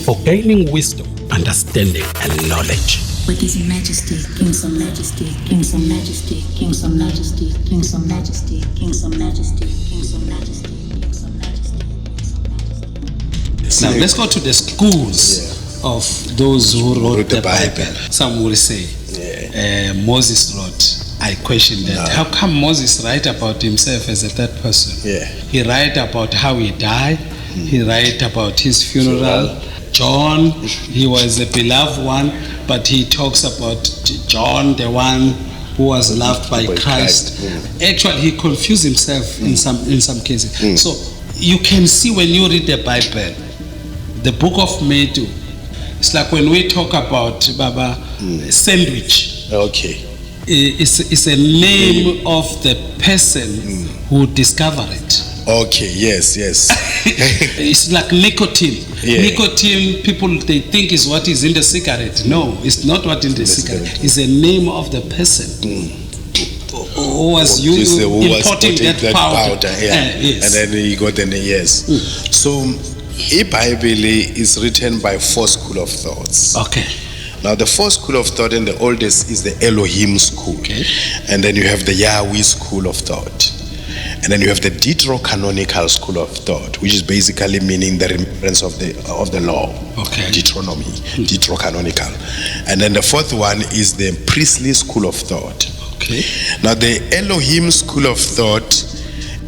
for gaining wisdom, understanding, and knowledge. With his majesty, kings of majesty, kings of majesty, kings of majesty, kings of majesty, kings of majesty, kings of majesty, kings of majesty, kings of majesty. Now let's go to the schools of those who wrote the Bible. Some will say Moses wrote. I question that. How come Moses write about himself as a third person? He write about how he died. He write about his funeral. John, he was a beloved one, but he talks about John, the one who was loved by Christ. Actually, he confused himself in some cases. So you can see when you read the Bible, the book of Matthew, it's like when we talk about Baba sandwich. Okay. It's a name of the person who discovered it. Okay, yes. It's like nicotine. Nicotine, people, they think is what is in the cigarette. No, it's not what in the cigarette. It's the name of the person who was importing that powder. Yes. And then he got the name, yes. So, the Bible is written by 4 schools of thoughts. Okay. Now, the 4th school of thought and the oldest is the Elohim school. Okay. And then you have the Yahweh school of thought. And then you have the Deuterocanonical school of thought, which is basically meaning the remembrance of the law. Okay. Deuteronomy, Deuterocanonical. And then the 4th one is the priestly school of thought. Okay. Now, the Elohim school of thought,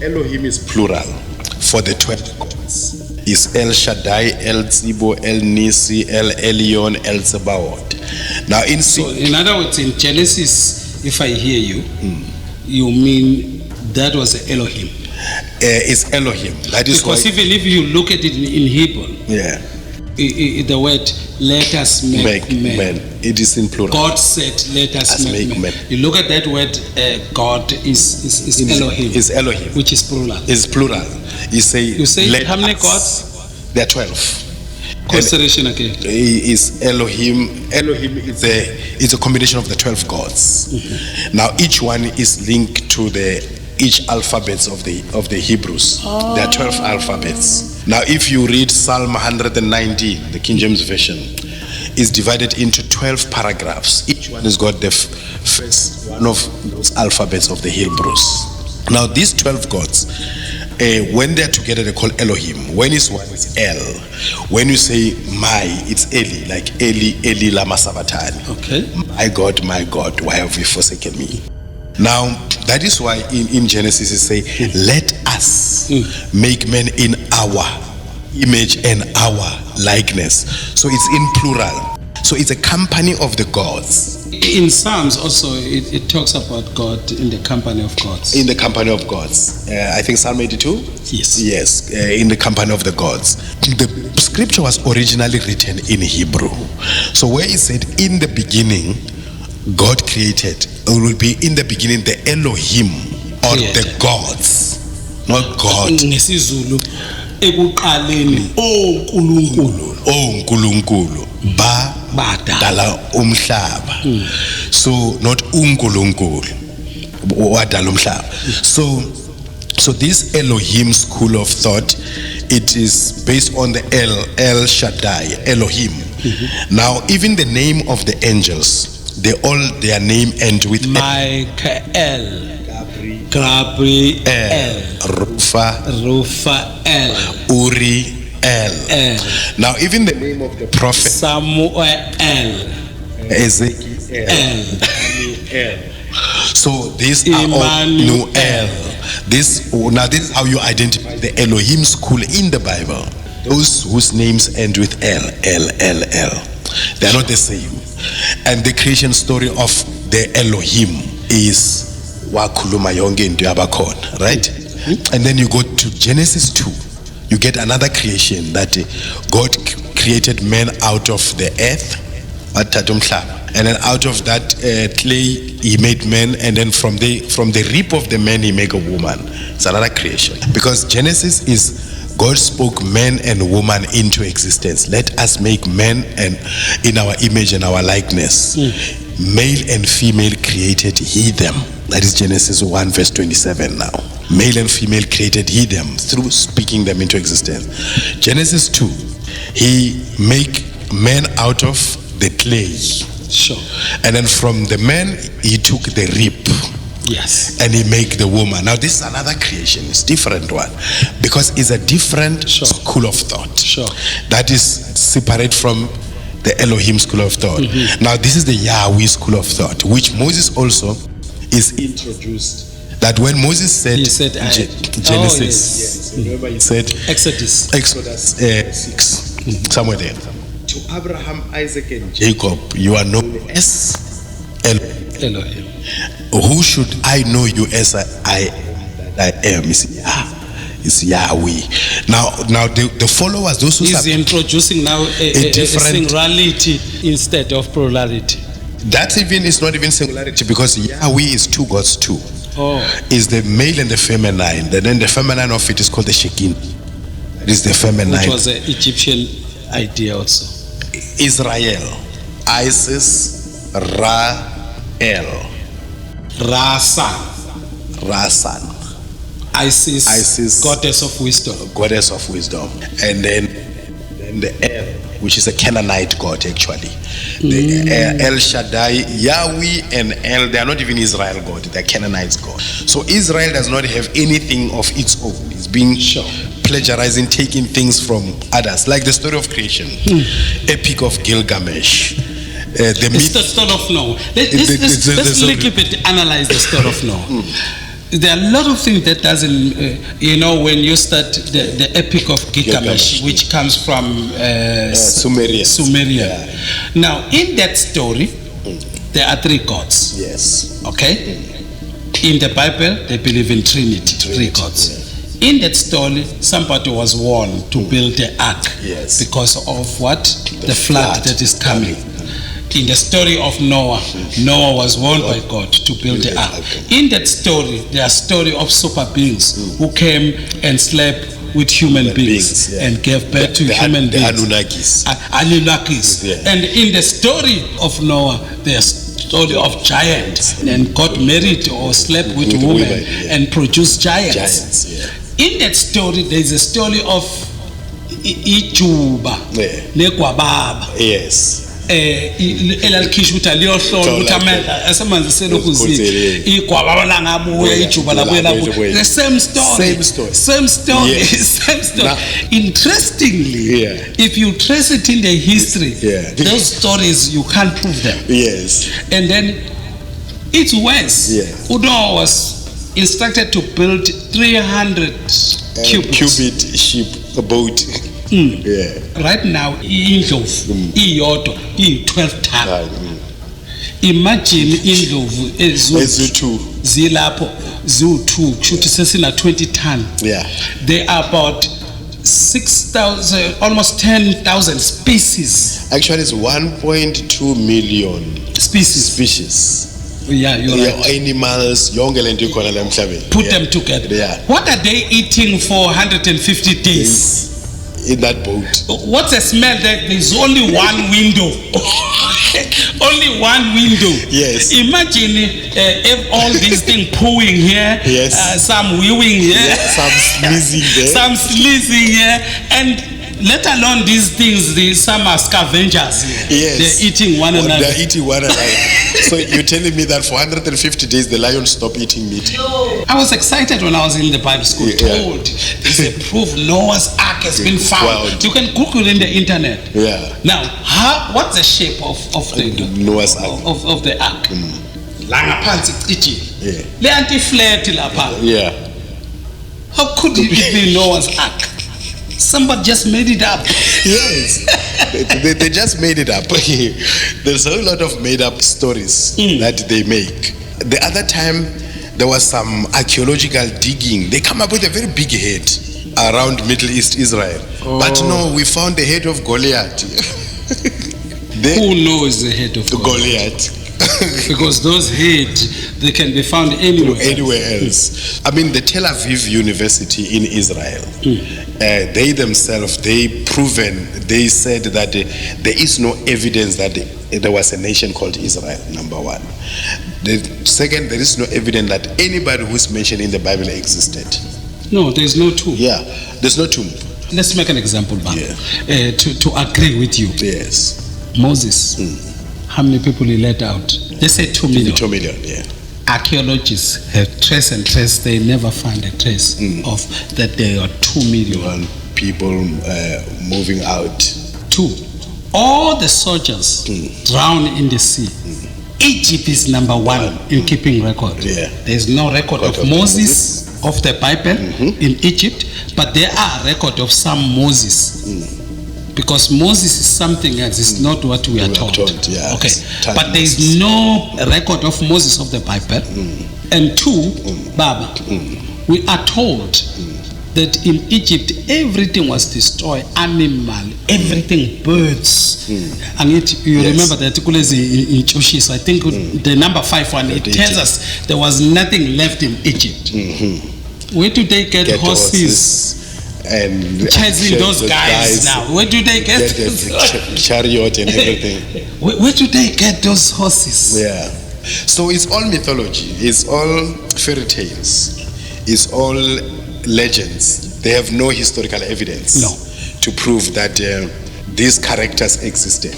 Elohim is plural for the 12 gods. Is El Shaddai, El Tzibo, El Nisi, El Elyon, El Tzebaoth. Now, in other words, in Genesis, if I hear you, you mean that was Elohim. It's Elohim. That is because even if you look at it in Hebrew, the word "let us make man," it is in plural. God said, "Let us make man." You look at that word, God is Elohim. Is Elohim, which is plural. Is plural. You say how many gods? There are 12. Consideration again. Is Elohim. Elohim is a combination of the 12 gods. Now each one is linked to each alphabets of the Hebrews. There are 12 alphabets. Now if you read Psalm 119, the King James Version, is divided into 12 paragraphs. Each one has got the first one of those alphabets of the Hebrews. Now these 12 gods, when they're together, they're called Elohim. When it's one, it's El. When you say my, it's Eli, like Eli lama sabachthani. Okay. My God, why have you forsaken me? Now, that is why in Genesis it say, let us make man in our image and our likeness. So it's in plural. So it's a company of the gods. In Psalms also, it talks about God in the company of gods. In the company of gods. I think Psalm 82? Yes, in the company of the gods. The scripture was originally written in Hebrew. So where it said, in the beginning, God created, it will be in the beginning the Elohim or the gods, not God. NgesiZulu ekuqaleni oNkulunkulu badala umhlaba. So not uNkulunkulu wadala umhlaba. So this Elohim school of thought, it is based on the El Shaddai, Elohim. Now even the name of the angels, their name end with Michael, Gabriel, Raphael, Uriel. Now even the name of the prophet Samuel, Ezekiel. So these are all Noel. This is how you identify the Elohim school in the Bible. Those whose names end with L. They are not the same. And the creation story of the Elohim is wakhuluma yonke into yabakhona, right? And then you go to Genesis 2. You get another creation that God created man out of the earth, and then out of that clay he made man, and then from the rib of the man he made a woman. It's another creation, because Genesis is God spoke man and woman into existence. Let us make man and in our image and our likeness. Male and female created he them. That is Genesis 1 verse 27 now. Male and female created he them through speaking them into existence. Genesis 2, he make man out of the clay. Sure. And then from the man, he took the rib. Yes. And he make the woman. Now this is another creation. It's different one. Because it's a different school of thought. Sure. That is separate from the Elohim school of thought. Now this is the Yahweh school of thought, which Moses also is introduced. That when Moses said, he said Genesis, remember he said Exodus 6, somewhere there. To Abraham, Isaac, and Jacob, you are known as Elohim. Who should I know you as I am? It's Yahweh. Now the followers, those who he's introducing now a singularity instead of plurality. That even is not even singularity, because Yahweh is two gods too. Is the male and the feminine. And then the feminine of it is called the Shekin. It is the feminine. Which was an Egyptian idea also. Israel, Isis, Ra-El. Rasan. Isis, goddess of wisdom. And then the El, which is a Canaanite god actually. The El Shaddai, Yahweh and El, they are not even Israel god, they are Canaanite god. So Israel does not have anything of its own. It's being plagiarizing, taking things from others, like the story of creation, Epic of Gilgamesh. It's the story of Noah. Let's a little bit analyze the story of Noah. There are a lot of things that doesn't, when you start the Epic of Gilgamesh, which comes from Sumeria. Yeah. Now, in that story, there are three gods. Yes. Okay? In the Bible, they believe in Trinity. Three gods. Yeah. In that story, somebody was warned to build the ark because of what? The flood that is coming. In the story of Noah, Noah was warned by God to build the ark. In that story, there are story of super beings who came and slept with human beings and gave birth to human beings. Anunnakis. And in the story of Noah, there's story of giants, and got married or slept with women and produced giants. In that story, there is a story of Ijuba, Nekwababa. Yes. Elalikhishwa ukuthi aliyohlolwa ukuthi asamanzi selokuzini igwaba langabuya ijuba labuya labuya. The same story. Now, interestingly, if you trace it in the history, those stories you can't prove them. Yes. And then it's worse. Udo was instructed to build 300 cubit ship, a boat. Right now, indlovu iyodwa 12 ton. Imagine indlovu ezu2 zilapho zu2 kushuthi sesina 20 ton. There are about 6,000, almost 10,000 species. Actually, it's 1.2 million species. Yeah, you're right. Animals, young and put them together. What are they eating for 150 days? In that boat. What's the smell that there's only one window? Only one window. Yes. Imagine if all these things pooing here, some weaving here, some sneezing there, some sneezing here, and let alone these things, some are scavengers. They're eating one another. So you're telling me that for 150 days the lions stop eating meat? I was excited when I was in the Bible school. Told there's a proof Noah's ark has been found. You can Google in the internet. Now, what's the shape of the Noah's ark? Of the ark? How could it be Noah's ark? Somebody just made it up. Yes, they just made it up. There's a whole lot of made up stories that they make. The other time, there was some archaeological digging. They come up with a very big head around Middle East Israel. But no, we found the head of Goliath. Who knows the head of Goliath? Because those heads, they can be found anywhere else. I mean, the Tel Aviv University in Israel, they themselves, they said that there is no evidence that there was a nation called Israel, number one. The second, there is no evidence that anybody who's mentioned in the Bible existed. No, there's no tomb. Yeah, there's no tomb. let's make an example, Baba. Yeah. To agree with you. Yes. Moses, how many people he let out? They say 2 million. 2 million, yeah. Archaeologists have traced, they never find a trace of that there are 2 million. People moving out. 2. All the soldiers drown in the sea. Egypt is number 1 in keeping record. Yeah. There is no record of Moses of the Bible in Egypt, but there are record of some Moses. Because Moses is something else, it's not what we are taught. Yeah, okay, but there is no record of Moses of the Bible. And 2, Baba, we are told that in Egypt everything was destroyed, animal, everything, birds. And you remember the article is in Choshis, I think the number 5 one, it tells us there was nothing left in Egypt. Where do they get horses? And chasing those guys now. Where do they get the chariot and everything? Where do they get those horses? Yeah. So it's all mythology. It's all fairy tales. It's all legends. They have no historical evidence to prove that these characters existed.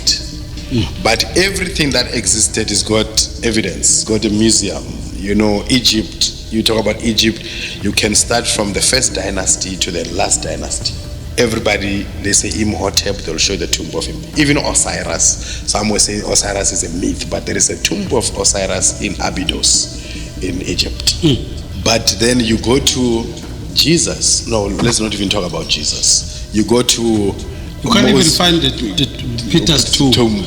But everything that existed has got evidence. Got a museum. You know, Egypt. You talk about Egypt, you can start from the first dynasty to the last dynasty. Everybody, they say Imhotep, they'll show the tomb of him. Even Osiris, some will say Osiris is a myth, but there is a tomb of Osiris in Abydos in Egypt. But then you go to Jesus. No, let's not even talk about Jesus. You go to you can't even find the Peter's tomb.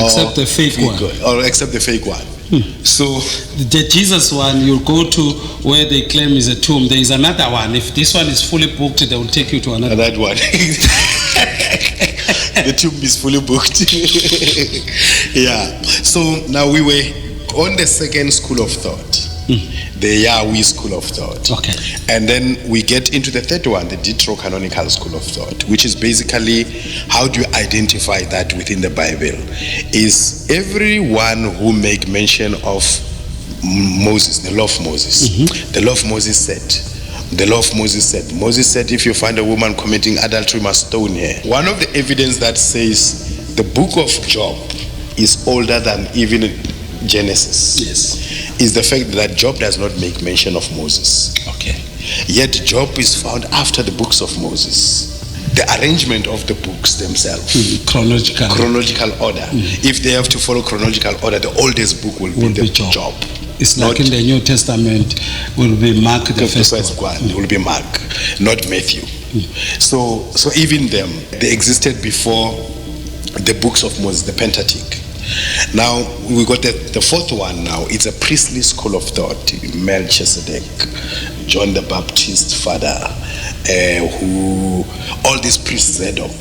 Except the fake one. Or except the fake one. So the Jesus one, you go to where they claim is a tomb. There is another one. If this one is fully booked, they will take you to another one. The tomb is fully booked. Yeah. So now we were on the second school of thought, the Yahweh school of thought. Okay. And then we get into the third one, the Deuterocanonical school of thought, which is basically how do you identify that within the Bible? Is everyone who make mention of Moses, the law of Moses. The law of Moses said, Moses said, if you find a woman committing adultery, you must stone her. One of the evidence that says the book of Job is older than even Genesis is the fact that Job does not make mention of Moses. Okay. Yet Job is found after the books of Moses. The arrangement of the books themselves. Chronological order. If they have to follow chronological order, the oldest book will be Job. It's like in the New Testament will be Mark the first one. It will be Mark, not Matthew. So even them, they existed before the books of Moses, the Pentateuch. Now we got the fourth one now. It's a priestly school of thought. Melchizedek, John the Baptist father, who all these priests, Zadok,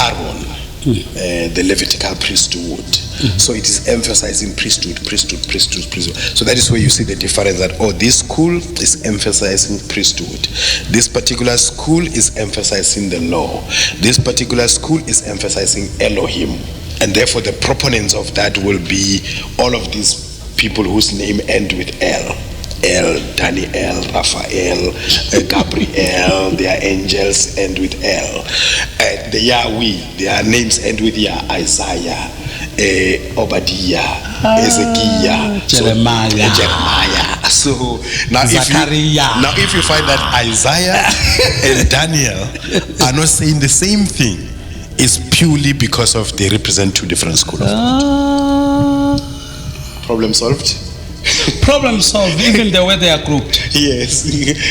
Aaron, the Levitical priesthood. So it is emphasizing priesthood. So that is where you see the difference that this school is emphasizing priesthood. This particular school is emphasizing the law. This particular school is emphasizing Elohim. And therefore the proponents of that will be all of these people whose name end with El. El, Daniel, Raphael, Gabriel, their angels end with El. The Yahweh, their names end with Yah, Isaiah, Obadiah, Ezekiel, Jeremiah. So now if you find that Isaiah and Daniel are not saying the same thing, it's purely because of they represent two different schools of thought. Problem solved? Problem solved, even the way they are grouped. Yes,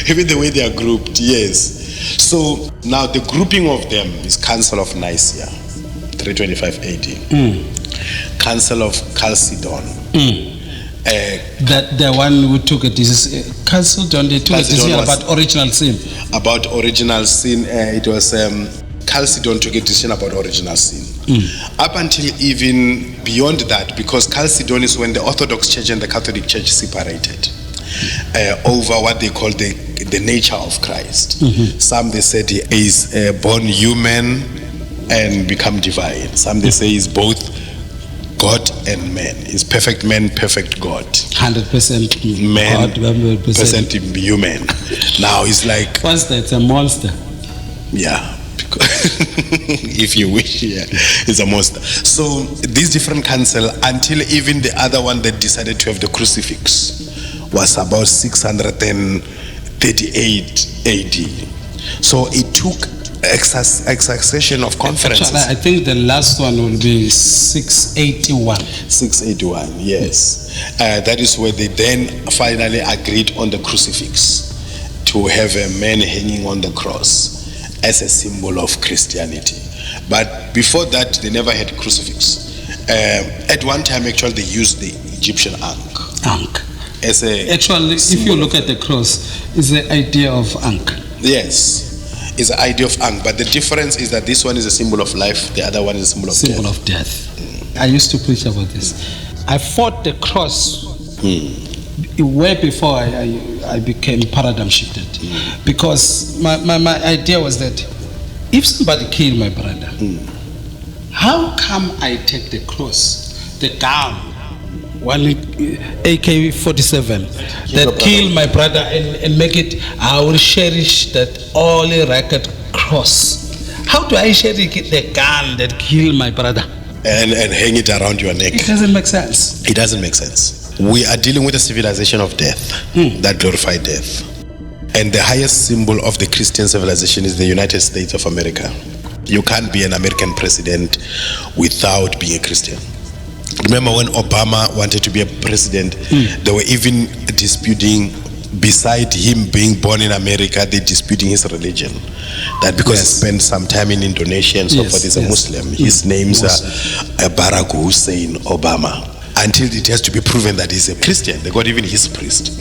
even the way they are grouped, yes. So now the grouping of them is Council of Nicaea, 325 AD. Council of Chalcedon. That the one who took a decision, Chalcedon, they took a decision about original sin. About original sin, it was Chalcedon took a decision about original sin. Up until even beyond that, because Chalcedon is when the Orthodox Church and the Catholic Church separated over what they call the nature of Christ. Some they said he is born human and become divine. Some they say he's both God and man. He's perfect man, perfect God. 100% man, God, 100% human. Now it's like, what's that? It's a monster. Yeah. If you wish, yeah, it's a monster. So these different council, until even the other one that decided to have the crucifix was about 638 AD. So it took a succession of conferences. Actually, I think the last one will be 681. 681, yes. That is where they then finally agreed on the crucifix, to have a man hanging on the cross as a symbol of Christianity. But before that, they never had crucifix. At one time, actually, they used the Egyptian ankh. Ankh. As a actually, if you look at the cross, it's the idea of ankh. Yes, it's the idea of ankh. But the difference is that this one is a symbol of life, the other one is a symbol of symbol death. Of death. I used to preach about this. I fought the cross way before I became paradigm shifted, because my idea was that if somebody killed my brother, how come I take the cross, the gun, one AK-47 that killed my brother and make it, I will cherish that only record cross. How do I cherish the gun that killed my brother? And hang it around your neck. It doesn't make sense. It doesn't make sense. We are dealing with a civilization of death, that glorified death. And the highest symbol of the Christian civilization is the United States of America. You can't be an American president without being a Christian. Remember when Obama wanted to be a president, they were even disputing, beside him being born in America, they're disputing his religion. That because he spent some time in Indonesia and so forth, he's a Muslim. His name's Barack Hussein Obama. Until it has to be proven that he's a Christian. They got even his priest,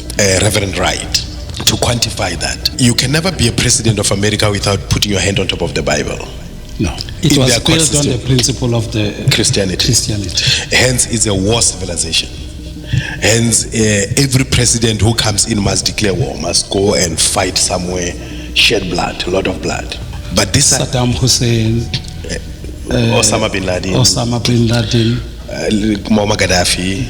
Reverend Wright, to quantify that. You can never be a president of America without putting your hand on top of the Bible. No, it was built on the principle of the Christianity. Hence, it's a war civilization. Hence, every president who comes in must declare war, must go and fight somewhere, shed blood, a lot of blood. But this Saddam Hussein, Osama bin Laden, Muammar Gaddafi.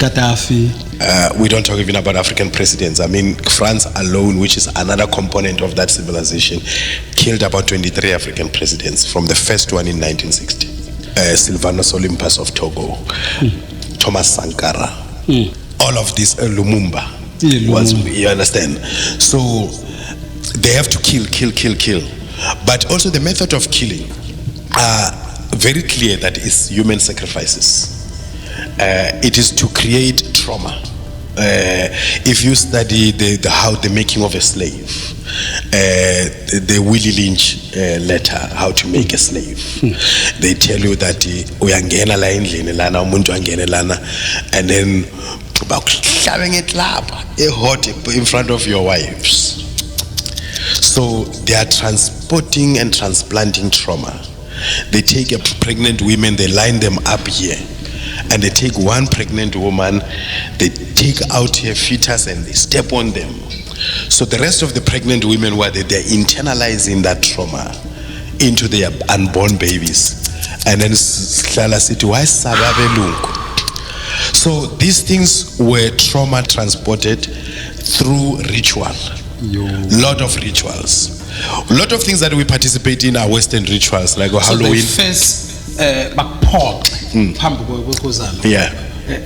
We don't talk even about African presidents. I mean, France alone, which is another component of that civilization, killed about 23 African presidents, from the first one in 1960. Sylvanus Olympus of Togo, Thomas Sankara, all of this, Lumumba. Was, you understand? So they have to kill. But also the method of killing are very clear, that is human sacrifices. It is to create trauma. If you study the making of a slave, the Willie Lynch letter, how to make a slave, they tell you that uyangena la endlini lana umuntu angene lana, and then bakuhlabeng etlapa ehot in front of your wives. So they are transporting and transplanting trauma. They take a pregnant women, they line them up here, and they take one pregnant woman, they take out her fetus and they step on them. So the rest of the pregnant women, they're internalizing that trauma into their unborn babies. And then so these things were trauma transported through ritual. Lot of rituals. A lot of things that we participate in are Western rituals, like Halloween. Yeah.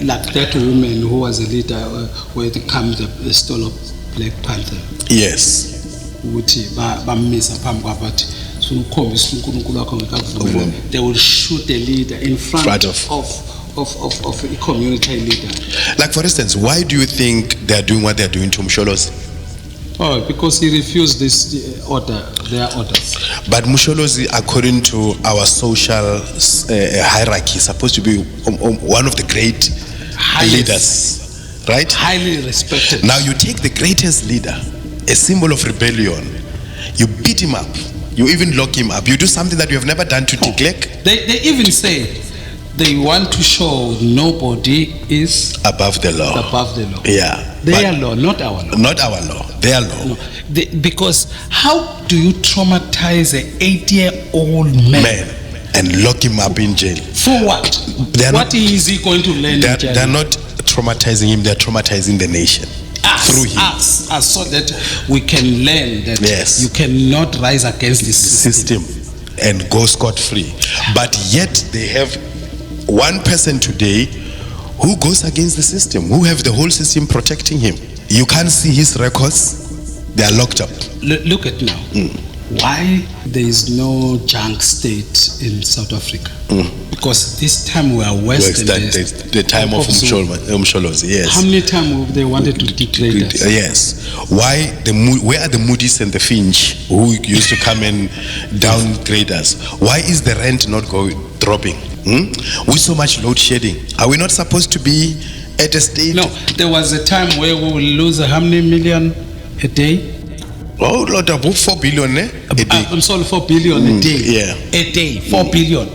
Like that woman who was a leader, where they come the stole of Black Panther. Yes. They will shoot the leader in front of a community leader. Like, for instance, why do you think they are doing what they are doing to Msholozi? Oh, because he refused their orders. But Msholozi, according to our social hierarchy, is supposed to be one of the great leaders, right? Highly respected. Now you take the greatest leader, a symbol of rebellion, you beat him up, you even lock him up, you do something that you have never done to neglect. They even say they want to show nobody is above the law. Above the law. Yeah. Their law, not our law. Not our law. Their law. No. Because how do you traumatize an 8-year-old man and lock him up in jail? For what? What is he going to learn in jail? They're not traumatizing him, they're traumatizing the nation. Through him. us, so that we can learn that Yes. you cannot rise against this system. And go scot-free. But yet they have one person today who goes against the system, who have the whole system protecting him. You can't see his records. They are locked up. Look at now. Why there is no junk state in South Africa? Because this time we are westernized. The time of Umsholos, yes. How many times they wanted to degrade us? Yes. Why where are the Moody's and the Finch who used to come and downgrade us? Why is the rent not dropping? With so much load shedding, are we not supposed to be at a state? No, there was a time where we will lose how many million a day? Oh, Lord, about 4 billion a day. I'm sorry, 4 billion a day. Yeah. A day, 4 billion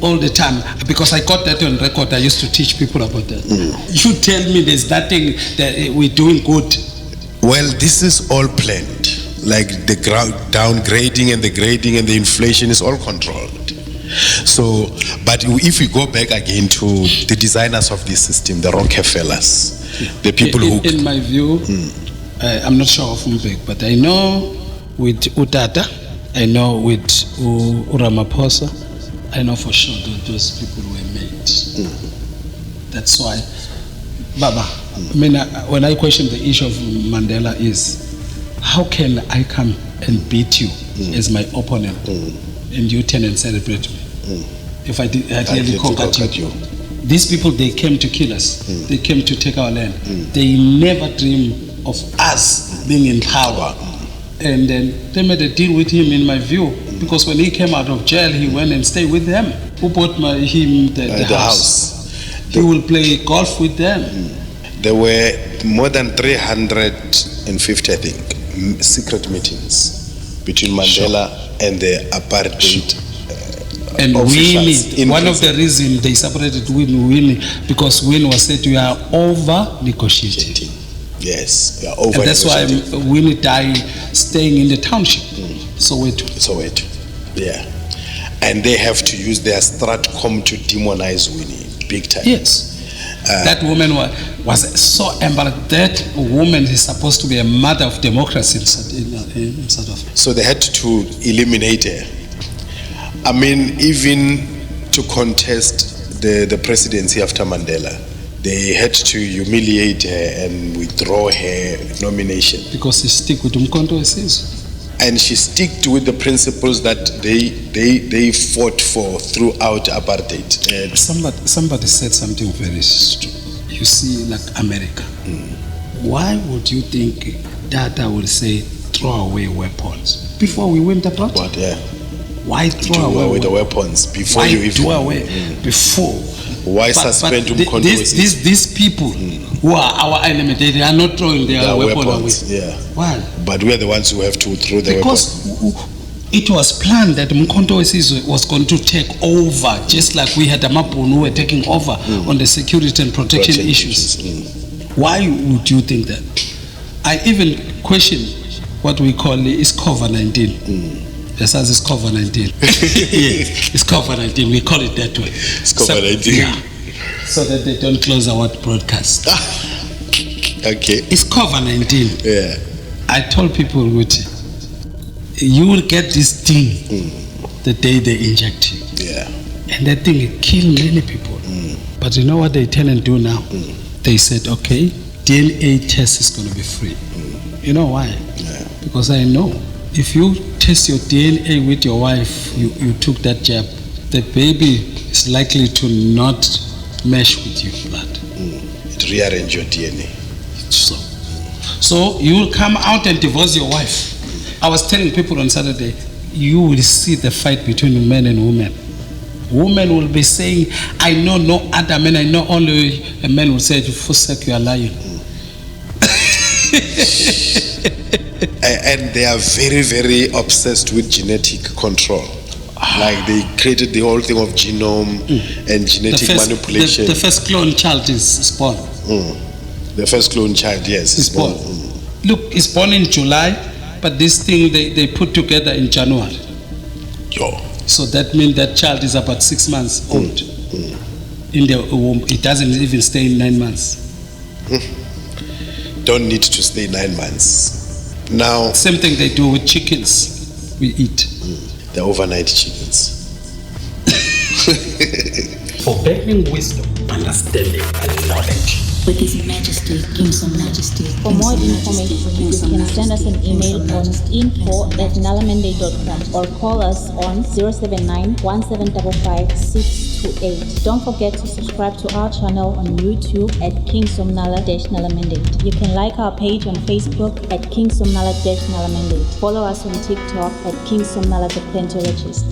all the time. Because I got that on record. I used to teach people about that. You tell me there's nothing that we're doing good. Well, this is all planned. Like the downgrading and the grading and the inflation is all controlled. So, but if we go back again to the designers of this system, the Rockefellers, the people who... In my view, I'm not sure of Mbek, but I know with Utata, I know with Ramaphosa, I know for sure that those people were made. That's why, Baba, I mean, when I question the issue of Mandela is, how can I come and beat you as my opponent and you turn and celebrate me? If I had really conquered you. These people, they came to kill us. They came to take our land. They never dreamed of us being in power. And then they made a deal with him, in my view, because when he came out of jail, he went and stayed with them. Who bought him the house? He will play golf with them. There were more than 350, I think, secret meetings between Mandela and the Apartheid and officials. Winnie, one of the reasons they separated Winnie, because Winnie was said we are over negotiating. Yes, we are over. And that's why Winnie died staying in the township. Soweto. Yeah. And they have to use their Stratcom to demonize Winnie big time. Yes. That woman was so embarrassed. That woman is supposed to be a mother of democracy in South Africa. So they had to eliminate her. I mean, even to contest the presidency after Mandela, they had to humiliate her and withdraw her nomination. Because she stick with Umkhonto says. And she sticked with the principles that they fought for throughout apartheid. Somebody said something very true. You see, like America. Why would you think Dada will say throw away weapons before we went abroad? But yeah. Why throw away the weapons before why you even throw away before? Why suspend these people who are our enemy, they are not throwing their weapons away. Yeah. Why? But we are the ones who have to throw the weapons. Because it was planned that Umkhonto was going to take over, just like we had Amapunu who were taking over on the security and protection issues. Why would you think that? I even question what we call is COVID-19. Yes, as it's COVID-19. Yes, it's COVID-19. We call it that way. It's COVID-19. Yeah. So that they don't close our broadcast. Okay. It's COVID-19. Yeah. I told people, you will get this thing the day they inject you. Yeah. And that thing will kill many people. But you know what they tell and do now? They said, okay, DNA test is going to be free. You know why? Yeah. Because I know if you test your DNA with your wife, you took that jab, the baby is likely to not mesh with your blood. It rearrange your DNA. So you will come out and divorce your wife. I was telling people on Saturday, you will see the fight between men and women. Women will be saying, I know no other man, I know only a man will say, for sake you are lying. And they are very, very obsessed with genetic control. Like they created the whole thing of genome and genetic manipulation. The first clone child is born. The first clone child, yes, is born. Look, it's born in July, but this thing they put together in January. Yo. So that means that child is about 6 months old. In the womb, it doesn't even stay in 9 months. don't need to stay 9 months. Now, Same thing they do with chickens we eat. the overnight chickens. For gaining wisdom, understanding, and knowledge. With His Majesty, King Some Majesty. For more information, you can send us an email on info@nalamende.com or call us on 079 1755 628. Don't forget to subscribe to our channel on YouTube at King Somnala-Nalamende. You can like our page on Facebook at King Somnala-Nalamende. Follow us on TikTok at King Somnala the Plentiologist.